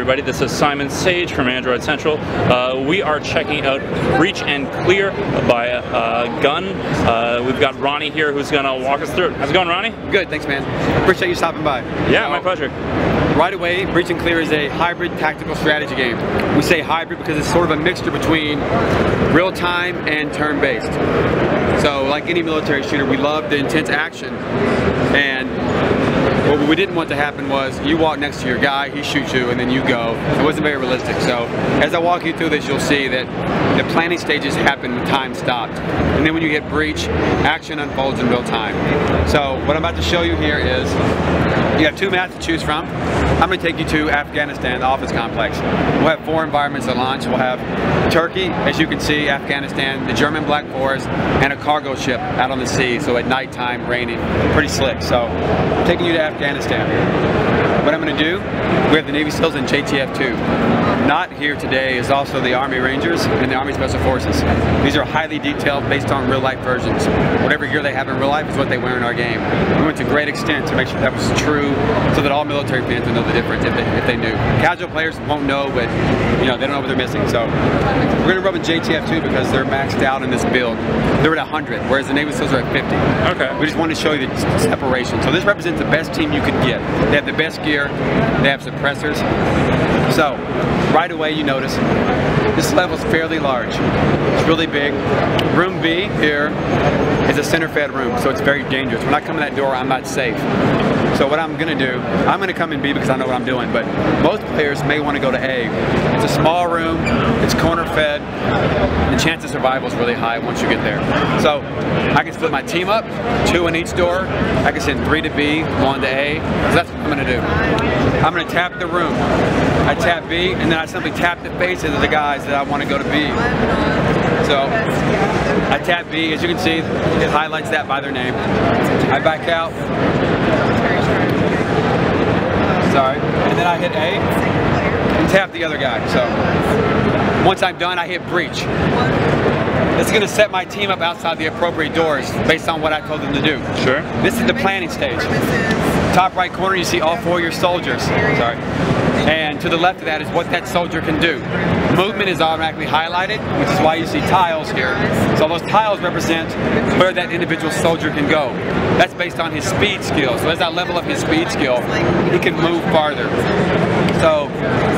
everybody, this is Simon Sage from Android Central. We are checking out Breach and Clear by Gun. We've got Ronnie here who's going to walk us through it. How's it going, Ronnie? Good, thanks man. Appreciate you stopping by. Yeah, my pleasure. Right away, Breach and Clear is a hybrid tactical strategy game. We say hybrid because it's sort of a mixture between real-time and turn-based. So like any military shooter, we love the intense action, and what we didn't want to happen was you walk next to your guy, he shoots you, and then you go. It wasn't very realistic. So as I walk you through this, you'll see that the planning stages happen when time stopped. And then when you hit breach, action unfolds in real time. So what I'm about to show you here is, you have two maps to choose from. I'm going to take you to Afghanistan, the office complex. We'll have 4 environments at launch. We'll have Turkey, as you can see, Afghanistan, the German Black Forest, and a cargo ship out on the sea. So at nighttime, raining, pretty slick. So I'm taking you to Afghanistan. What I'm going to do, we have the Navy SEALs and JTF-2. Not here today is also the Army Rangers and the Army Special Forces. These are highly detailed based on real life versions. Whatever gear they have in real life is what they wear in our game. We went to great extent to make sure that was true so that all military fans would know the difference if they knew. Casual players won't know, but you know, they don't know what they're missing. So we're going to rub in JTF-2 because they're maxed out in this build. They're at 100, whereas the Navy SEALs are at 50. Okay. We just wanted to show you the separation. So this represents the best team you could get. They have the best gear, they have suppressors. So right away you notice this level is fairly large. It's really big. Room B here is a center-fed room, so it's very dangerous. When I come in that door, I'm not safe. So what I'm going to do, I'm going to come in B because I know what I'm doing, but most players may want to go to A. It's a small room, it's corner-fed, the chance of survival is really high once you get there. So I can split my team up, 2 in each door. I can send 3 to B, 1 to A. So that's what I'm going to do. I'm going to tap the room. I tap B, and then I simply tap the faces of the guys that I want to go to B. So I tap B, as you can see, it highlights that by their name. I back out. Sorry. And then I hit A and tap the other guy. So once I'm done, I hit breach. It's going to set my team up outside the appropriate doors based on what I told them to do. Sure. This is the planning stage. Top right corner, you see all 4 of your soldiers. Sorry. And to the left of that is what that soldier can do. Movement is automatically highlighted, which is why you see tiles here. So those tiles represent where that individual soldier can go. That's based on his speed skill. So as I level up his speed skill, he can move farther. So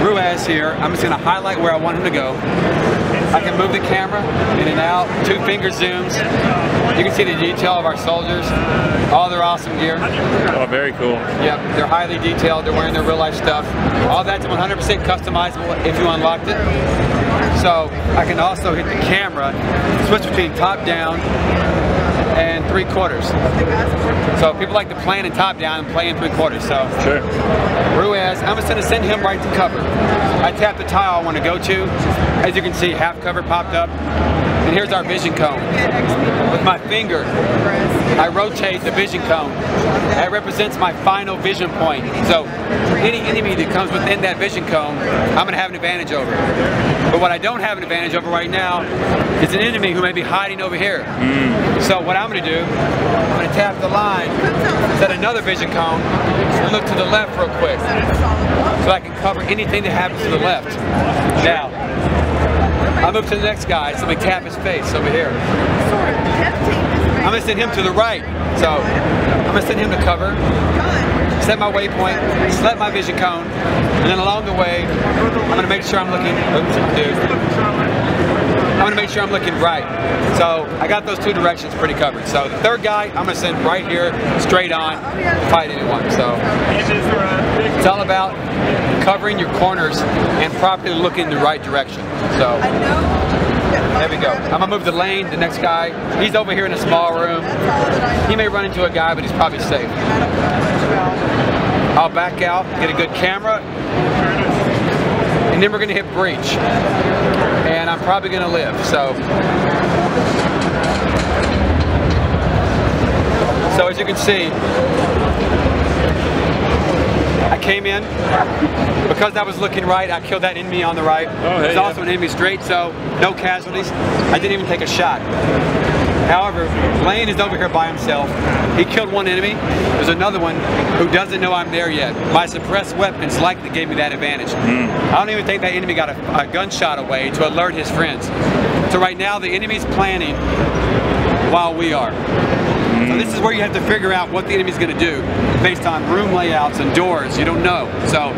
Ruiz here, I'm just going to highlight where I want him to go. I can move the camera in and out, 2 finger zooms. You can see the detail of our soldiers, all their awesome gear. Oh, very cool. Yep, they're highly detailed, they're wearing their real life stuff. All that's 100% customizable if you unlocked it. So I can also hit the camera, switch between top down and 3/4. So people like to plan in top down and play in 3/4. So sure. Ruiz, I'm just going to send him right to cover. I tap the tile I want to go to. As you can see, half cover popped up. And here's our vision cone. With my finger, I rotate the vision cone. That represents my final vision point. So any enemy that comes within that vision cone, I'm going to have an advantage over. But what I don't have an advantage over right now is an enemy who may be hiding over here. So what I'm going to do, I'm going to tap the line, set another vision cone, and look to the left real quick. So I can cover anything that happens to the left. Now, I move to the next guy, so I'm going to tap his face over here. I'm going to send him to the right. So I'm going to send him to cover, set my waypoint, select my vision cone, and then along the way, I'm going to make sure I'm looking, right. So I got those 2 directions pretty covered. So the third guy, I'm going to send right here, straight on, fight anyone. So it's all about covering your corners and properly looking in the right direction. So there we go. I'm going to move the lane, the next guy. He's over here in a small room. He may run into a guy, but he's probably safe. I'll back out, get a good camera, and then we're going to hit breach. And I'm probably going to live. So as you can see, I came in, because I was looking right, I killed that enemy on the right. There's also an enemy straight, so no casualties. I didn't even take a shot. However, Lane is over here by himself. He killed one enemy. There's another one who doesn't know I'm there yet. My suppressed weapons likely gave me that advantage. I don't even think that enemy got a gunshot away to alert his friends. So right now the enemy's planning while we are. So this is where you have to figure out what the enemy's going to do based on room layouts and doors. You don't know. So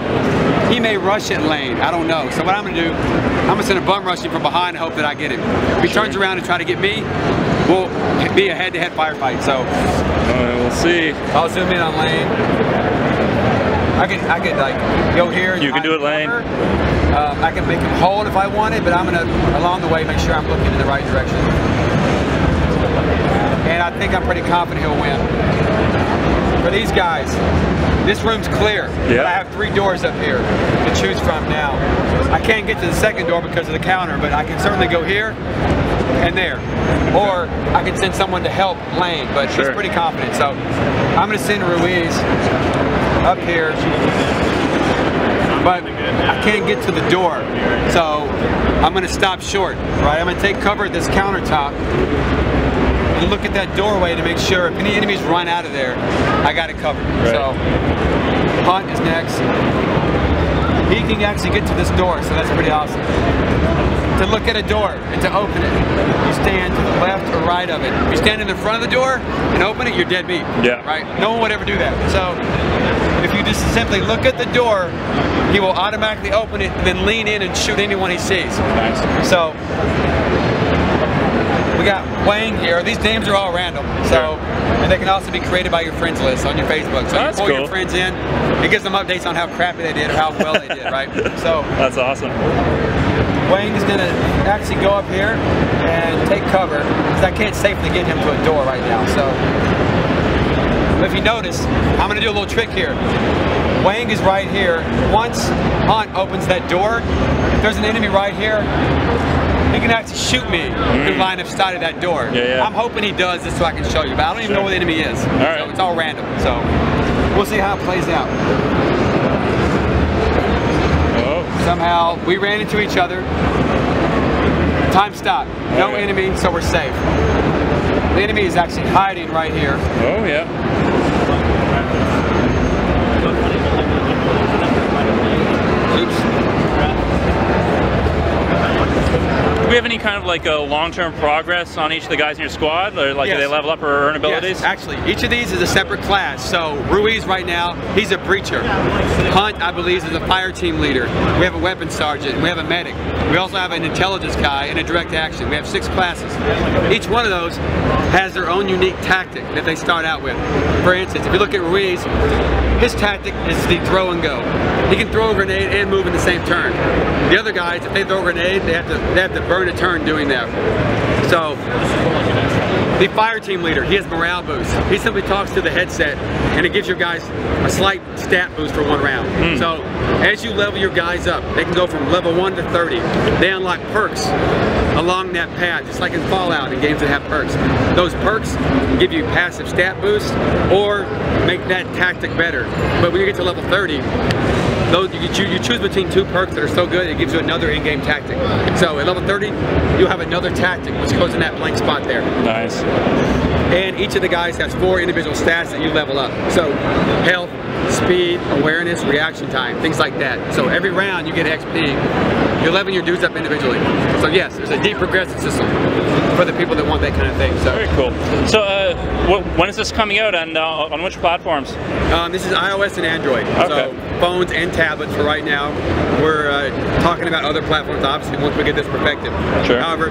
he may rush at Lane. I don't know. So what I'm going to do, I'm going to send a bum rush him from behind and hope that I get him. If he turns around and try to get me, we'll be a head-to-head firefight. So we'll see. I'll zoom in on Lane. I could like go here. You can do it, Lane. I can make him hold if I wanted, but I'm going to, along the way, make sure I'm looking in the right direction. And I think I'm pretty confident he'll win. For these guys, this room's clear. Yeah. I have 3 doors up here to choose from now. I can't get to the second door because of the counter, but I can certainly go here and there. Or I can send someone to help Lane, but he's pretty confident. So I'm going to send Ruiz up here, but I can't get to the door. So I'm going to stop short, right? I'm going to take cover at this countertop and look at that doorway to make sure if any enemies run out of there, I got it covered. Right. So Hunt is next. He can actually get to this door, so that's pretty awesome. To look at a door and to open it, you stand to the left or right of it. If you stand in the front of the door and open it, you're dead meat. Yeah. Right? No one would ever do that. So if you just simply look at the door, he will automatically open it and then lean in and shoot anyone he sees. Nice. So we got Wang here. These names are all random. So and they can also be created by your friends list on your Facebook. So you pull your friends in, it gives them updates on how crappy they did or how well they did, right? So that's awesome. Wang is gonna actually go up here and take cover because I can't safely get him to a door right now. So if you notice, I'm gonna do a little trick here. Wang is right here. Once Hunt opens that door, if there's an enemy right here, he can actually shoot me through line of sight of that door. I'm hoping he does this so I can show you, but I don't even know where the enemy is. So it's all random. So we'll see how it plays out. Somehow we ran into each other. Time stopped. No enemy, so we're safe. The enemy is actually hiding right here. Oh yeah. Do we have any kind of like a long-term progress on each of the guys in your squad? Or like do they level up or earn abilities? Yes, actually, each of these is a separate class. So Ruiz right now, he's a breacher. Hunt, I believe, is a fire team leader. We have a weapons sergeant, we have a medic. We also have an intelligence guy and a direct action. We have 6 classes. Each one of those has their own unique tactic that they start out with. For instance, if you look at Ruiz, his tactic is the throw and go. He can throw a grenade and move in the same turn. The other guys, if they throw a grenade, they have to burn a turn doing that. So the fire team leader, he has morale boost. He simply talks to the headset and it gives your guys a slight stat boost for 1 round. So as you level your guys up, they can go from level 1 to 30. They unlock perks along that path, just like in Fallout in games that have perks. Those perks give you passive stat boost or make that tactic better. But when you get to level 30, you choose between 2 perks that are so good it gives you another in-game tactic. So at level 30, you'll have another tactic which goes in that blank spot there. Nice. And each of the guys has 4 individual stats that you level up. So health, speed, awareness, reaction time, things like that. So every round you get XP. You're leveling your dudes up individually. So yes, there's a deep progressive system for the people that want that kind of thing. So very cool. So when is this coming out and on which platforms? This is iOS and Android. Okay. So phones and tablets for right now. We're talking about other platforms obviously once we get this perfected. Sure. However,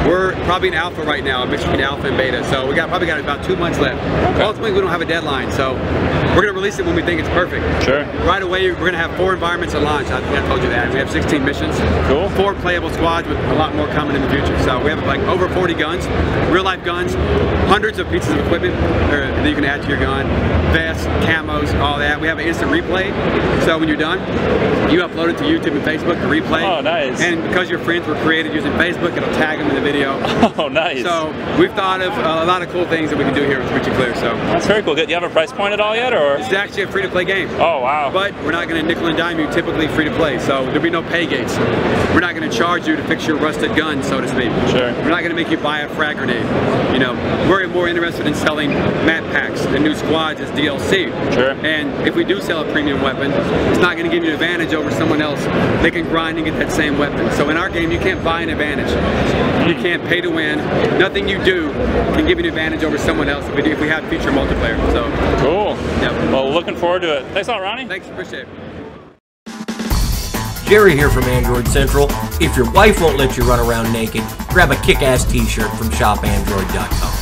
we're probably in alpha right now, a mix between alpha and beta. So we probably got about 2 months left. Okay. Ultimately, we don't have a deadline, so we're gonna release it when we think it's perfect. Sure. Right away, we're gonna have 4 environments at launch. I think I told you that. We have 16 missions. Cool. 4 playable squads with a lot more coming in the future. So we have like over 40 guns, real life guns, hundreds of pieces of equipment that you can add to your gun, vests, camos, all that. We have an instant replay, so when you're done, you upload it to YouTube and Facebook to replay. Oh, nice. And because your friends were created using Facebook, it'll tag them in the video. Oh, nice. So we've thought of a lot of cool things that we can do here with Breach and Clear. So that's very cool. Do you have a price point at all yet, or? This is actually a free-to-play game. Oh, wow. But we're not going to nickel and dime you, typically free-to-play, so there'll be no pay gates. We're not going to charge you to fix your rusted gun, so to speak. Sure. We're not going to make you buy a frag grenade. You know, we're more interested in selling map packs and new squads as DLC. Sure. And if we do sell a premium weapon, it's not going to give you an advantage over someone else. They can grind and get that same weapon. So in our game, you can't buy an advantage. You can't pay to win. Nothing you do can give you an advantage over someone else if we have future multiplayer. So cool. Yep. Well, looking forward to it. Thanks a lot, Ronnie. Thanks, appreciate it. Jerry here from Android Central. If your wife won't let you run around naked, grab a kick-ass t-shirt from shopandroid.com.